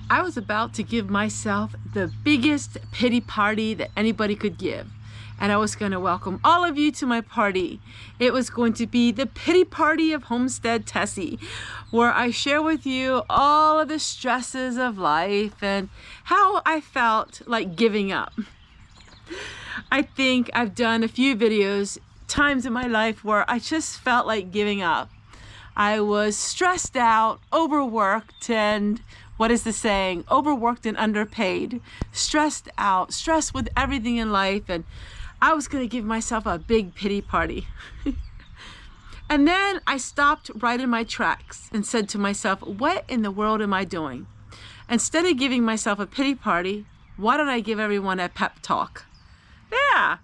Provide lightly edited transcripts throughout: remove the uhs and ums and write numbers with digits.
I was about to give myself the biggest pity party that anybody could give. And I was going to welcome all of you to my party. It was going to be the pity party of Homestead Tessie, where I share with you all of the stresses of life and how I felt like giving up. I think I've done a few videos, times in my life where I just felt like giving up. I was stressed out, overworked, and what is the saying? Overworked and underpaid. Stressed out, stressed with everything in life, and I was going to give myself a big pity party. And then I stopped right in my tracks and said to myself, what in the world am I doing? Instead of giving myself a pity party, why don't I give everyone a pep talk? Yeah,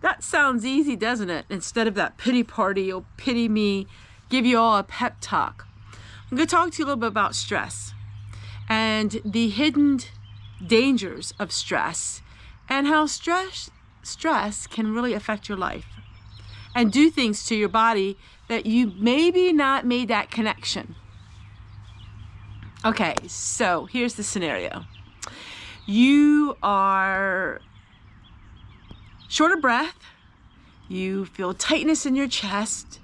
that sounds easy, doesn't it? Instead of that pity party, you'll pity me, give you all a pep talk. I'm going to talk to you a little bit about stress and the hidden dangers of stress and how stress can really affect your life and do things to your body that you maybe not made that connection. Okay, so here's the scenario. You are short of breath, you feel tightness in your chest,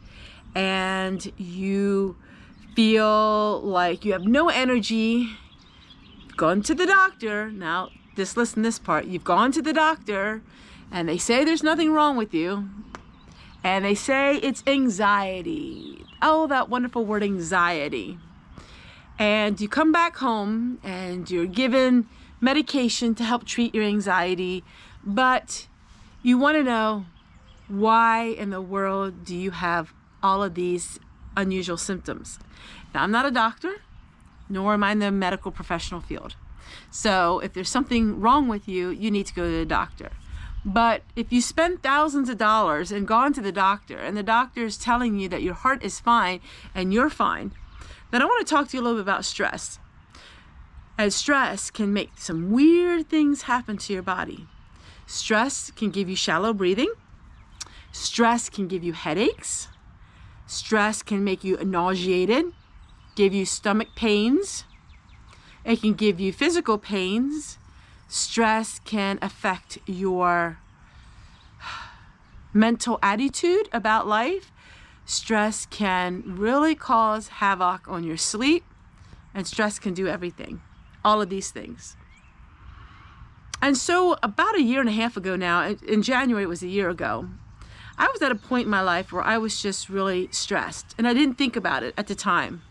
and you feel like you have no energy. You've gone to the doctor. Now, just listen to this part. You've gone to the doctor and they say there's nothing wrong with you. And they say it's anxiety. Oh, that wonderful word, anxiety. And you come back home and you're given medication to help treat your anxiety, but you want to know, why in the world do you have all of these unusual symptoms? Now, I'm not a doctor, nor am I in the medical professional field. So if there's something wrong with you, you need to go to the doctor. But if you spend thousands of dollars and gone to the doctor and the doctor is telling you that your heart is fine and you're fine, then I want to talk to you a little bit about stress. As stress can make some weird things happen to your body. Stress can give you shallow breathing. Stress can give you headaches. Stress can make you nauseated, give you stomach pains. It can give you physical pains. Stress can affect your mental attitude about life. Stress can really cause havoc on your sleep, and stress can do everything, all of these things. And so about a year and a half ago now, in January, it was a year ago, I was at a point in my life where I was just really stressed, and I didn't think about it at the time.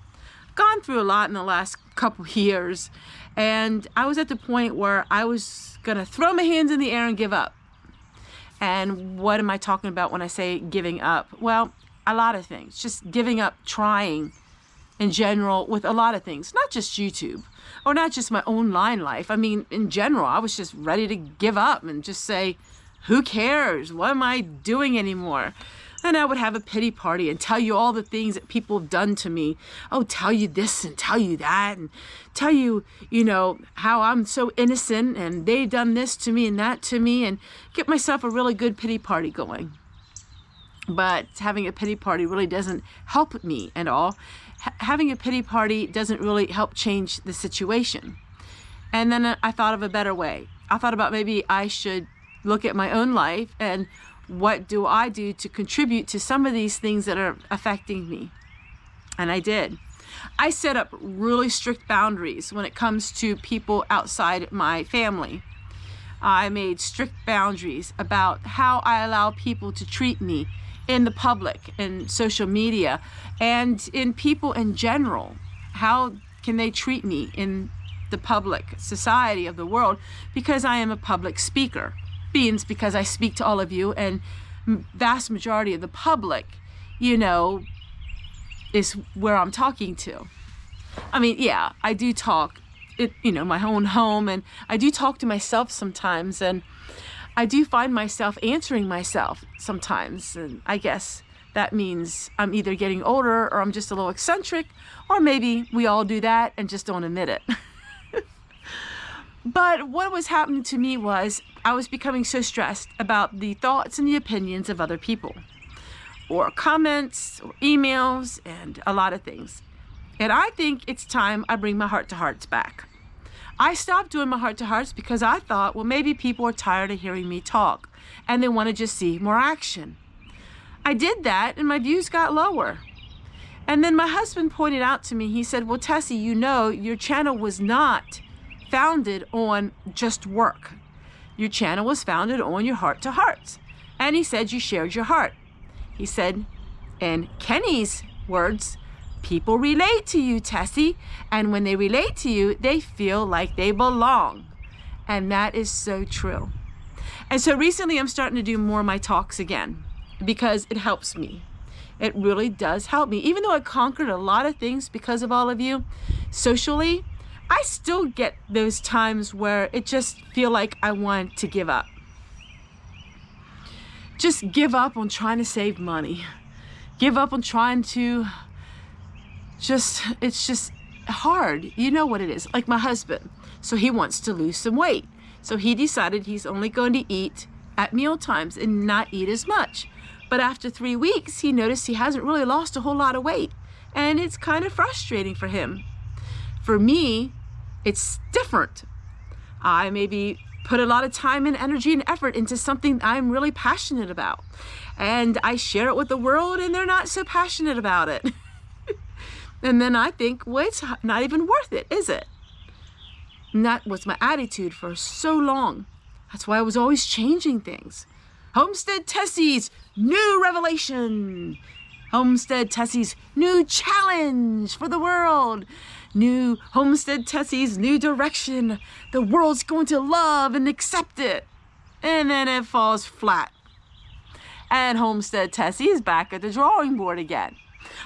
I've gone through a lot in the last couple years, and I was at the point where I was gonna throw my hands in the air and give up. And what am I talking about when I say giving up? Well, a lot of things, just giving up trying in general with a lot of things, not just YouTube or not just my online life. I mean, in general, I was just ready to give up and just say, who cares? What am I doing anymore? And I would have a pity party and tell you all the things that people have done to me. Oh, tell you this and tell you that and tell you, how I'm so innocent and they've done this to me and that to me, and get myself a really good pity party going. But having a pity party really doesn't help me at all. Having a pity party doesn't really help change the situation. And then I thought of a better way. I thought about maybe I should look at my own life and what do I do to contribute to some of these things that are affecting me. And I did. I set up really strict boundaries when it comes to people outside my family. I made strict boundaries about how I allow people to treat me in the public, in social media, and in people in general. How can they treat me in the public society of the world? Because I am a public speaker. Means because I speak to all of you, and vast majority of the public, is where I'm talking to. I mean, yeah, I do talk, my own home, and I do talk to myself sometimes, and I do find myself answering myself sometimes, and I guess that means I'm either getting older or I'm just a little eccentric, or maybe we all do that and just don't admit it. But what was happening to me was I was becoming so stressed about the thoughts and the opinions of other people, or comments, or emails, and a lot of things. And I think it's time I bring my heart-to-hearts back. I stopped doing my heart-to-hearts because I thought, well, maybe people are tired of hearing me talk and they want to just see more action. I did that and my views got lower. And then my husband pointed out to me, he said, well, Tessie, you know, your channel was not founded on just work. Your channel was founded on your heart-to-hearts. And he said you shared your heart. He said, in Kenny's words, people relate to you, Tessie, and when they relate to you, they feel like they belong. And that is so true. And so recently I'm starting to do more of my talks again because it helps me. It really does help me. Even though I conquered a lot of things because of all of you, socially, I still get those times where it just feel like I want to give up. Just give up on trying to save money. Give up on trying to it's just hard. You know what it is. Like my husband. So he wants to lose some weight. So he decided he's only going to eat at meal times and not eat as much. But after 3 weeks, he noticed he hasn't really lost a whole lot of weight. And it's kind of frustrating for him. For me, it's different. I maybe put a lot of time and energy and effort into something I'm really passionate about. And I share it with the world and they're not so passionate about it. And then I think, well, it's not even worth it, is it? And that was my attitude for so long. That's why I was always changing things. Homestead Tessie's new revelation. Homestead Tessie's new challenge for the world. New Homestead Tessie's new direction. The world's going to love and accept it. And then it falls flat. And Homestead Tessie is back at the drawing board again.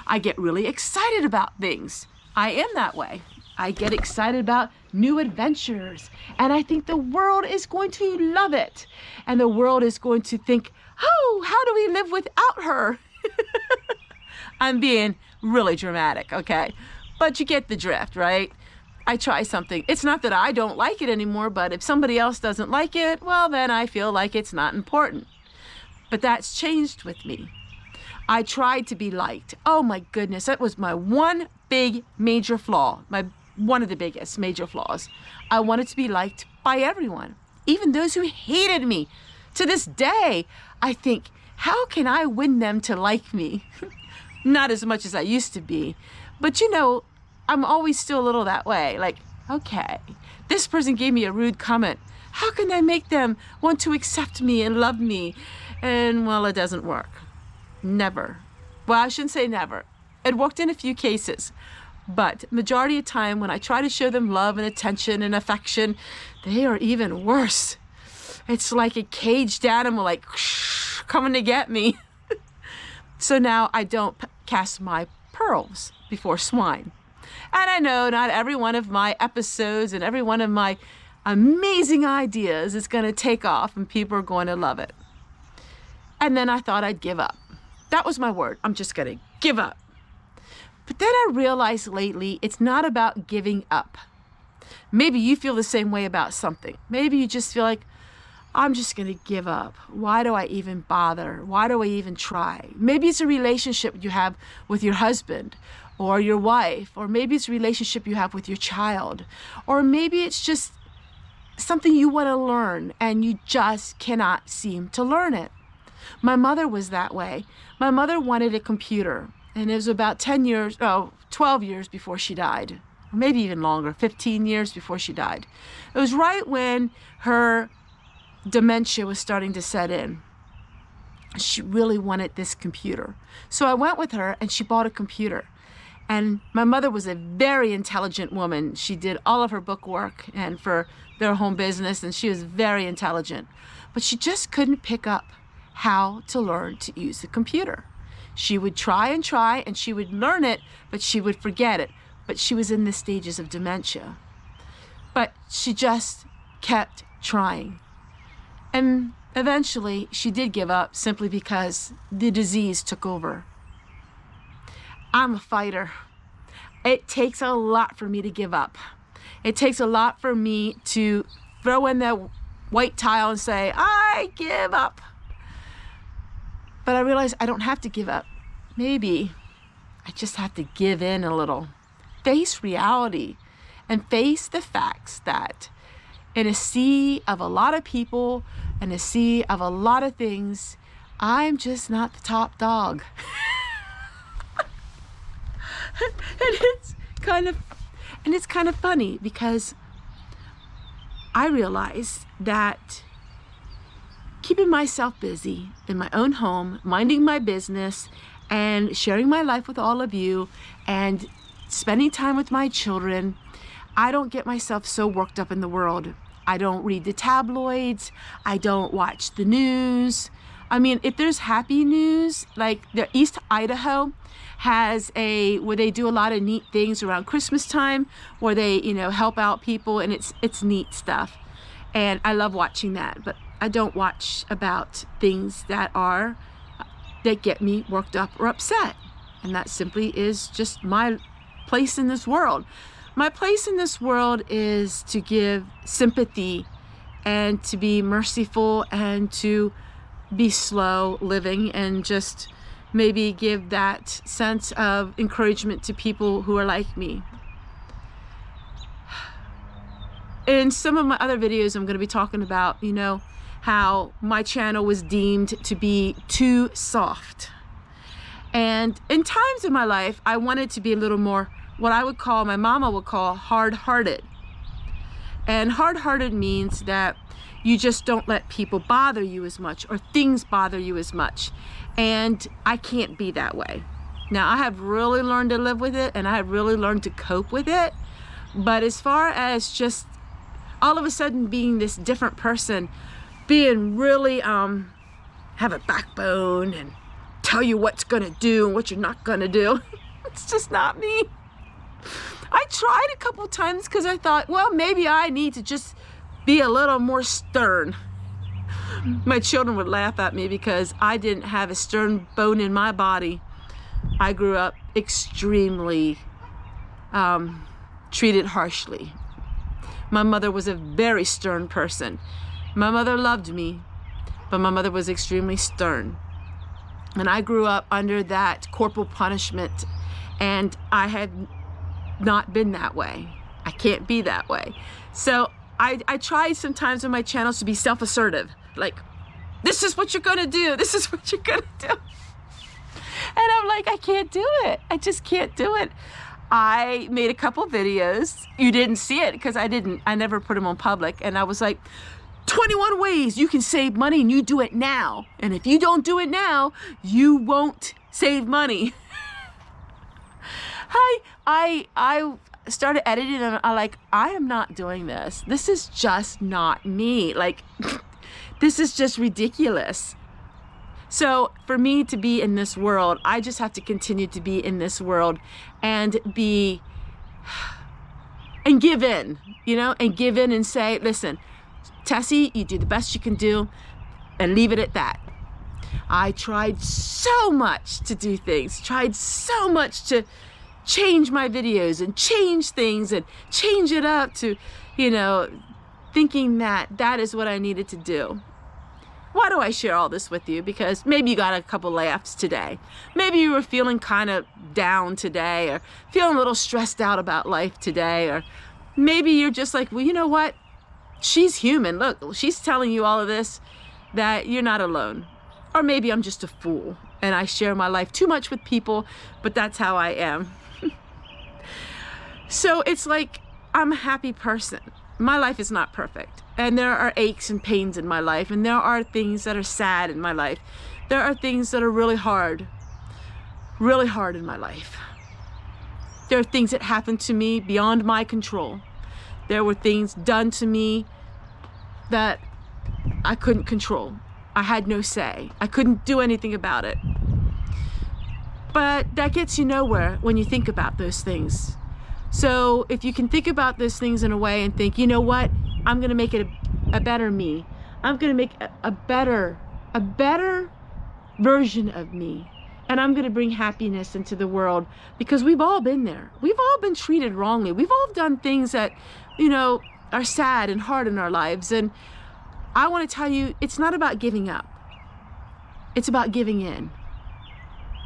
I get really excited about things. I am that way. I get excited about new adventures. And I think the world is going to love it. And the world is going to think, oh, how do we live without her? I'm being really dramatic, okay? But you get the drift, right? I try something. It's not that I don't like it anymore, but if somebody else doesn't like it, well, then I feel like it's not important. But that's changed with me. I tried to be liked. Oh my goodness, that was my one big major flaw, one of the biggest major flaws. I wanted to be liked by everyone, even those who hated me. To this day, I think, how can I win them to like me? Not as much as I used to be, but you know, I'm always still a little that way. Like, okay, this person gave me a rude comment. How can I make them want to accept me and love me? And well, it doesn't work. Never. Well, I shouldn't say never. It worked in a few cases, but majority of time when I try to show them love and attention and affection, they are even worse. It's like a caged animal, like coming to get me. So now I don't cast my pearls before swine. And I know not every one of my episodes and every one of my amazing ideas is going to take off and people are going to love it. And then I thought I'd give up. That was my word. I'm just going to give up. But then I realized lately, it's not about giving up. Maybe you feel the same way about something. Maybe you just feel like, I'm just going to give up. Why do I even bother? Why do I even try? Maybe it's a relationship you have with your husband or your wife, or maybe it's a relationship you have with your child, or maybe it's just something you want to learn and you just cannot seem to learn it. My mother was that way. My mother wanted a computer, and it was about 12 years before she died, or maybe even longer, 15 years before she died. It was right when her dementia was starting to set in. She really wanted this computer. So I went with her and she bought a computer. And my mother was a very intelligent woman. She did all of her book work and for their home business, and she was very intelligent. But she just couldn't pick up how to learn to use the computer. She would try and she would learn it, but she would forget it. But she was in the stages of dementia. But she just kept trying. And eventually she did give up simply because the disease took over. I'm a fighter. It takes a lot for me to give up. It takes a lot for me to throw in the white tile and say, I give up. But I realized I don't have to give up. Maybe I just have to give in a little, face reality, and face the facts that in a sea of a lot of people and a sea of a lot of things, I'm just not the top dog. And it's kind of funny because I realized that keeping myself busy in my own home, minding my business, and sharing my life with all of you, and spending time with my children, I don't get myself so worked up in the world. I don't read the tabloids. I don't watch the news. I mean, if there's happy news, like the East Idaho has where they do a lot of neat things around Christmas time, where they, help out people, and it's neat stuff. And I love watching that, but I don't watch about things that get me worked up or upset. And that simply is just my place in this world. My place in this world is to give sympathy and to be merciful and to be slow living and just maybe give that sense of encouragement to people who are like me. In some of my other videos, I'm going to be talking about, how my channel was deemed to be too soft. And in times in my life, I wanted to be a little more, what my mama would call hard-hearted. And hard-hearted means that you just don't let people bother you as much or things bother you as much. And I can't be that way. Now, I have really learned to live with it, and I have really learned to cope with it. But as far as just all of a sudden being this different person, being really, have a backbone and tell you what's gonna do and what you're not gonna do, it's just not me. I tried a couple times because I thought, well, maybe I need to just be a little more stern. My children would laugh at me because I didn't have a stern bone in my body. I grew up extremely treated harshly. My mother was a very stern person. My mother loved me, but my mother was extremely stern. And I grew up under that corporal punishment, and I had not been that way. I can't be that way. So I tried sometimes on my channels to be self-assertive, like, this is what you're gonna do, this is what you're gonna do. And I'm like, I can't do it. I just can't do it. I made a couple videos. You didn't see it because I never put them on public. And I was like, 21 ways you can save money, and you do it now. And if you don't do it now, you won't save money. I started editing and I am not doing this. This is just not me. Like, this is just ridiculous. So for me to be in this world, I just have to continue to be in this world and give in, and give in and say, listen, Tessie, you do the best you can do and leave it at that. I tried so much to do things, tried so much to change my videos and change things and change it up to, thinking that is what I needed to do. Why do I share all this with you? Because maybe you got a couple laughs today. Maybe you were feeling kind of down today, or feeling a little stressed out about life today, or maybe you're just like, well, you know what? She's human. Look, she's telling you all of this, that you're not alone. Or maybe I'm just a fool and I share my life too much with people, but that's how I am. So it's like, I'm a happy person. My life is not perfect. And there are aches and pains in my life. And there are things that are sad in my life. There are things that are really hard in my life. There are things that happened to me beyond my control. There were things done to me that I couldn't control. I had no say. I couldn't do anything about it. But that gets you nowhere when you think about those things. So if you can think about those things in a way and think, you know what? I'm going to make it a better me. I'm going to make a better version of me. And I'm going to bring happiness into the world, because we've all been there. We've all been treated wrongly. We've all done things that, are sad and hard in our lives. And I want to tell you, it's not about giving up. It's about giving in.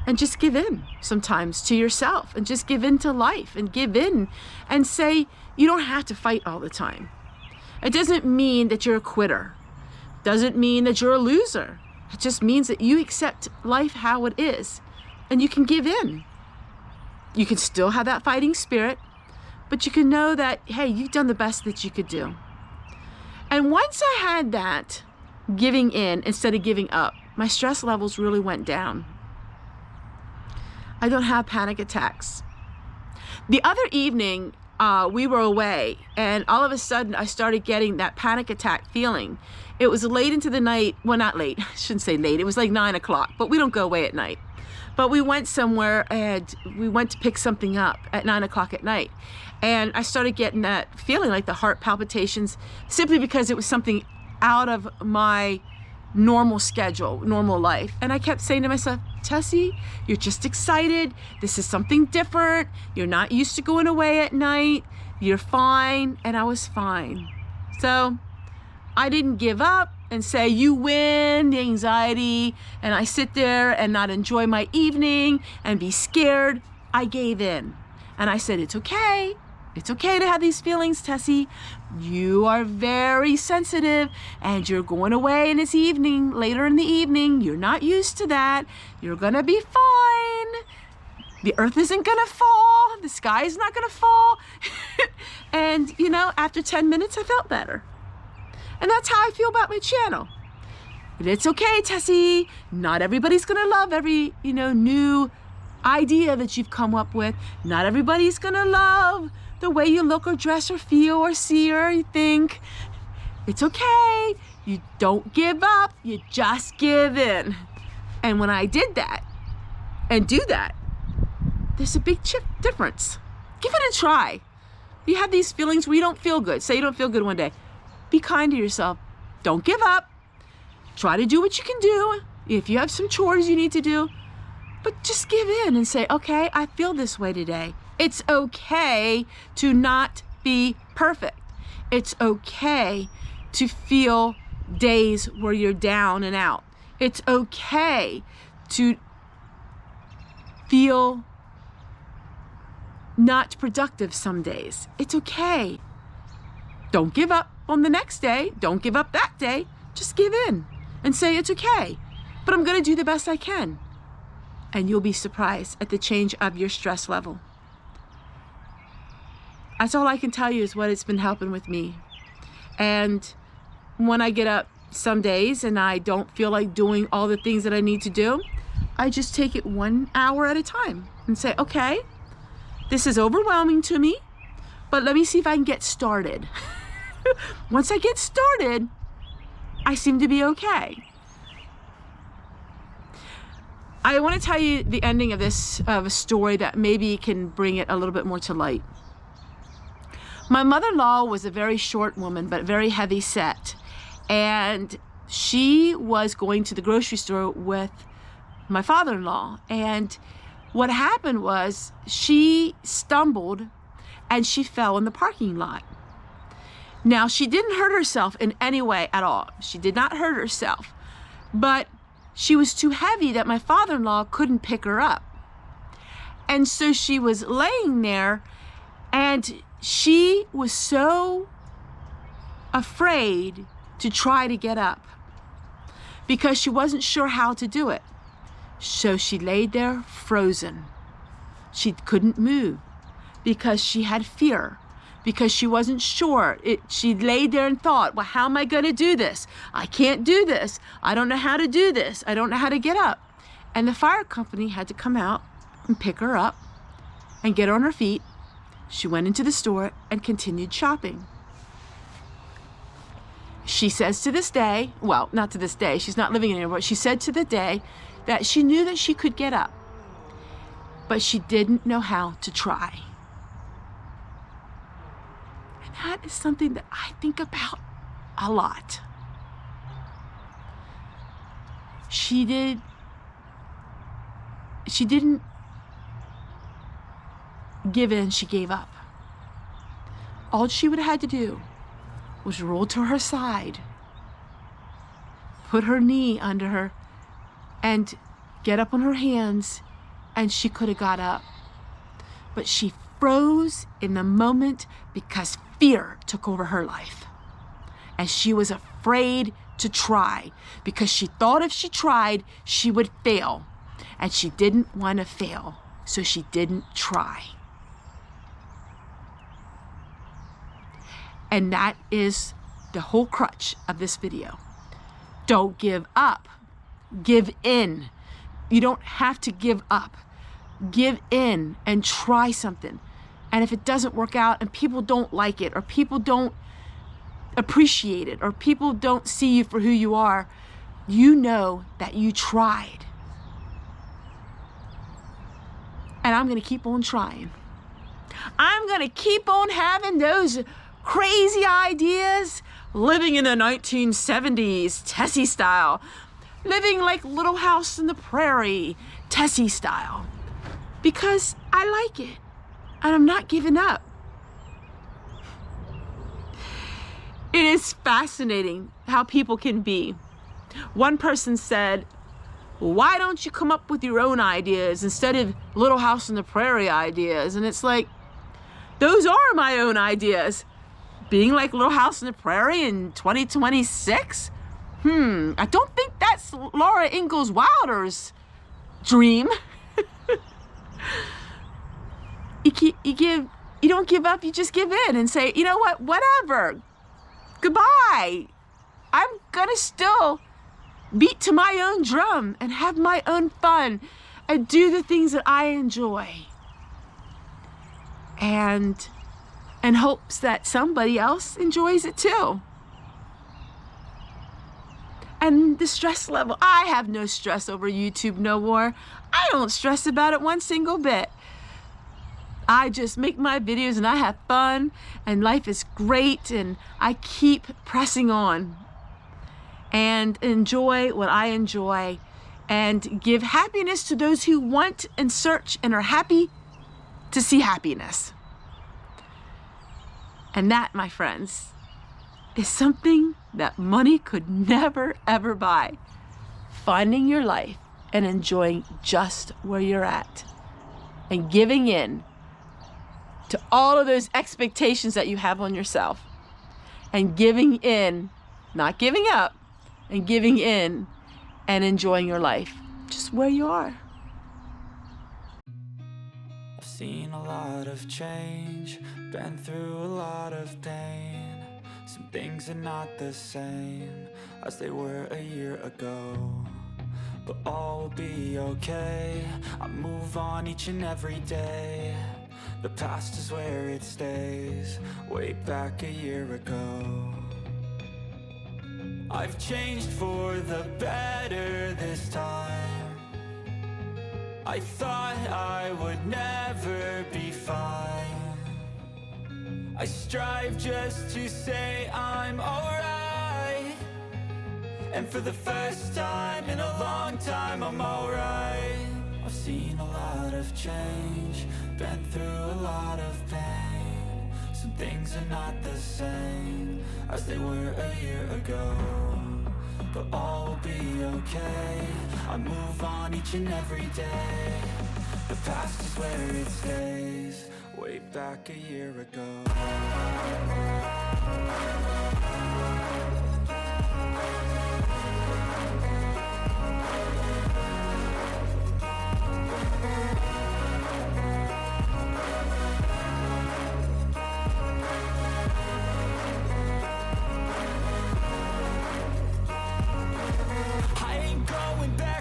and just give in sometimes to yourself, and just give in to life, and give in and say, you don't have to fight all the time. It doesn't mean that you're a quitter. Doesn't mean that you're a loser. It just means that you accept life how it is, and you can give in. You can still have that fighting spirit, but you can know that, hey, you've done the best that you could do. And once I had that giving in instead of giving up, my stress levels really went down. I don't have panic attacks. The other evening, we were away, and all of a sudden I started getting that panic attack feeling. It was late into the night. Well, not late. I shouldn't say late. It was like 9 o'clock, but we don't go away at night. But we went somewhere, and we went to pick something up at 9 o'clock at night. And I started getting that feeling, like the heart palpitations, simply because it was something out of my normal schedule, normal life. And I kept saying to myself, Tessie, you're just excited. This is something different. You're not used to going away at night. You're fine. And I was fine. So I didn't give up and say, you win the anxiety, and I sit there and not enjoy my evening and be scared. I gave in. And I said, it's okay. It's okay to have these feelings, Tessie. You are very sensitive, and you're going away in this evening, later in the evening. You're not used to that. You're gonna be fine. The earth isn't gonna fall. The sky is not gonna fall. And you know, after 10 minutes, I felt better. And that's how I feel about my channel. But it's okay, Tessie. Not everybody's gonna love every, new idea that you've come up with. Not everybody's gonna love the way you look or dress or feel or see or think. It's okay. You don't give up. You just give in. And when I did that and do that, there's a big difference. Give it a try. You have these feelings where you don't feel good. Say you don't feel good one day. Be kind to yourself. Don't give up. Try to do what you can do. If you have some chores you need to do, but just give in and say, okay, I feel this way today. It's okay to not be perfect. It's okay to feel days where you're down and out. It's okay to feel not productive some days. It's okay. Don't give up on the next day. Don't give up that day. Just give in and say, it's okay, but I'm gonna do the best I can. And you'll be surprised at the change of your stress level. That's all I can tell you is what it's been helping with me. And when I get up some days and I don't feel like doing all the things that I need to do, I just take it 1 hour at a time and say, okay, this is overwhelming to me, but let me see if I can get started. Once I get started, I seem to be okay. I want to tell you the ending of a story that maybe can bring it a little bit more to light. My mother-in-law was a very short woman, but very heavy set. And she was going to the grocery store with my father-in-law. And what happened was she stumbled and she fell in the parking lot. Now, she didn't hurt herself in any way at all. She did not hurt herself. But she was too heavy that my father-in-law couldn't pick her up. And so she was laying there, and she was so afraid to try to get up because she wasn't sure how to do it. So she laid there frozen. She couldn't move because she had fear, because she wasn't sure. She laid there and thought, well, how am I going to do this? I can't do this. I don't know how to do this. I don't know how to get up. And the fire company had to come out and pick her up and get her on her feet. She went into the store and continued shopping. She says to this day, well, not to this day, she's not living anymore, but she said to the day that she knew that she could get up, but she didn't know how to try. And that is something that I think about a lot. She didn't give in, she gave up. All she would have had to do was roll to her side, put her knee under her, and get up on her hands and she could have got up. But she froze in the moment because fear took over her life. And she was afraid to try because she thought if she tried, she would fail. And she didn't want to fail, so she didn't try. And that is the whole crutch of this video. Don't give up. Give in. You don't have to give up. Give in and try something. And if it doesn't work out and people don't like it, or people don't appreciate it, or people don't see you for who you are, you know that you tried. And I'm going to keep on trying. I'm going to keep on having those crazy ideas, living in the 1970s, Tessie style, living like Little House on the Prairie, Tessie style, because I like it, and I'm not giving up. It is fascinating how people can be. One person said, why don't you come up with your own ideas instead of Little House on the Prairie ideas? And it's like, those are my own ideas. Being like Little House on the Prairie in 2026? I don't think that's Laura Ingalls Wilder's dream. You don't give up, you just give in and say, you know what, whatever. Goodbye. I'm gonna still beat to my own drum and have my own fun and do the things that I enjoy. And in hopes that somebody else enjoys it too. And the stress level, I have no stress over YouTube no more. I don't stress about it one single bit. I just make my videos and I have fun and life is great and I keep pressing on and enjoy what I enjoy and give happiness to those who want and search and are happy to see happiness. And that, my friends, is something that money could never, ever buy. Finding your life and enjoying just where you're at and giving in to all of those expectations that you have on yourself and giving in, not giving up, and giving in and enjoying your life just where you are. I've seen a lot of change, been through a lot of pain. Some things are not the same as they were a year ago, but all will be okay. I move on each and every day. The past is where it stays, way back a year ago. I've changed for the better this time. I thought I would never be fine. I strive just to say I'm alright, and for the first time in a long time I'm alright. I've seen a lot of change, been through a lot of pain. Some things are not the same as they were a year ago, but all will be okay. I move on each and every day. The past is where it stays, way back a year ago.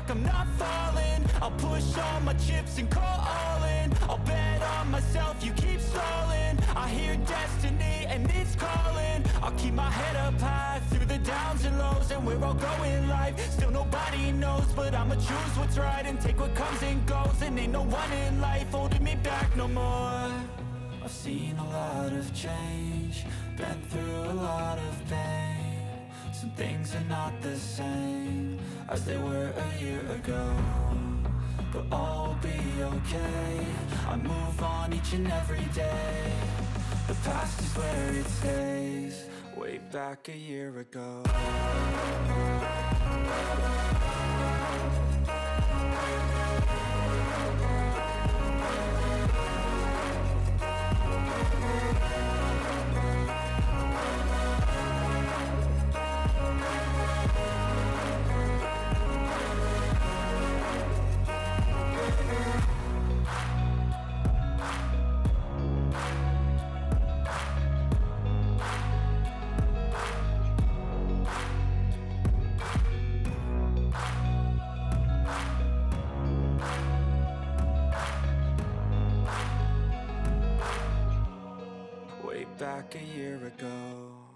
I'm not falling, I'll push all my chips and call all in. I'll bet on myself, you keep stalling. I hear destiny and it's calling. I'll keep my head up high through the downs and lows, and we're all going life. Still nobody knows, but I'ma choose what's right and take what comes and goes. And ain't no one in life holding me back no more. I've seen a lot of change, been through a lot of pain. Some things are not the same as they were a year ago, but all will be okay. I move on each and every day. The past is where it stays, way back a year ago. back a year ago.